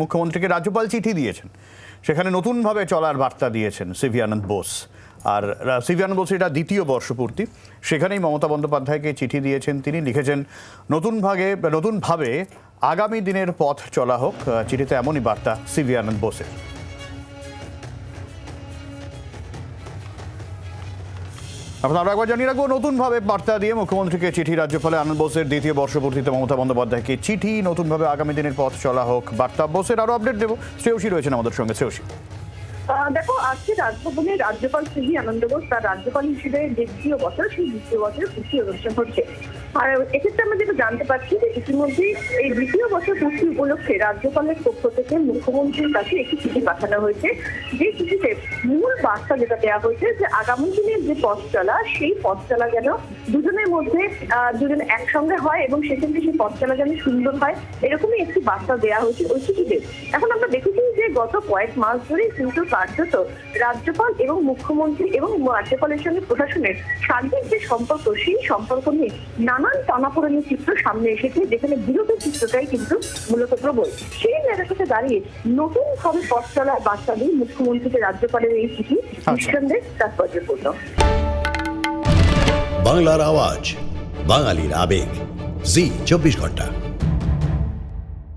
মুখ্যমন্ত্রীকে রাজ্যপাল চিঠি দিয়েছেন, সেখানে নতুনভাবে চলার বার্তা দিয়েছেন সিভি আনন্দ বোস। আর সিভি আনন্দ বোস এটা দ্বিতীয় বর্ষপূর্তি, সেখানেই মমতা বন্দ্যোপাধ্যায়কে চিঠি দিয়েছেন। তিনি লিখেছেন নতুনভাবে আগামী দিনের পথ চলা হোক। চিঠিতে এমনই বার্তা সিভি আনন্দ বোসের। আপনারা একবার জানিয়ে রাখবো, নতুনভাবে বার্তা দিয়ে মুখ্যমন্ত্রীকে চিঠি। রাজ্যপাল আনন্দ বোসের দ্বিতীয় বর্ষপূর্তিতে মমতা বন্দ্যোপাধ্যায়কে চিঠি, নতুনভাবে আগামী দিনের পথ চলা হোক বার্তা। বোসের আরো আপডেট দেবো। শ্রেয়সী রয়েছেন আমাদের সঙ্গে। শ্রেয়সী, দেখো, আজকে রাজভবনে রাজ্যপাল সিভি আনন্দ বোস তার রাজ্যপাল হিসেবে দ্বিতীয় বছর, সেই দ্বিতীয় বছরের পূর্তি অনুষ্ঠান হচ্ছে। আর এক্ষেত্রে আমরা যেটা জানতে পারছি যে ইতিমধ্যে এই দ্বিতীয় বছর পূর্তি উপলক্ষে রাজ্যপালের পক্ষ থেকে মুখ্যমন্ত্রীর কাছে একটি চিঠি পাঠানো হয়েছে। যে চিঠিতে মূল বার্তা যেটা দেওয়া হয়েছে যে আগামী দিনের যে পথ চলা, সেই পথ চলা যেন দুজনের মধ্যে দুজন একসঙ্গে হয় এবং সেক্ষেত্রে সেই পথ চলা যেন সুন্দর হয়, এরকমই একটি বার্তা দেওয়া হয়েছে ওই চিঠিতে। এখন আমরা দেখেছি যে গত কয়েক মাস ধরে কিন্তু কার্যত রাজ্যপাল এবং মুখ্যমন্ত্রী এবং রাজ্যপালের সঙ্গে প্রশাসনের সার্বিক যে সম্পর্ক, সেই সম্পর্ক নিয়ে নানান টানাপোড়েনের চিত্র সামনে এসেছে, যেখানে বিরোধের চিত্রটাই কিন্তু মূলত প্রবল। সেই জায়গাটাতে দাঁড়িয়ে নতুন ভাবে পথ চলার বার্তা দিয়ে মুখ্যমন্ত্রীকে রাজ্যপালের এই চিঠি নিঃসন্দেহে তাৎপর্যপূর্ণ। বাংলার আওয়াজ, বাঙালির আবেগ, জি 24 ঘন্টা।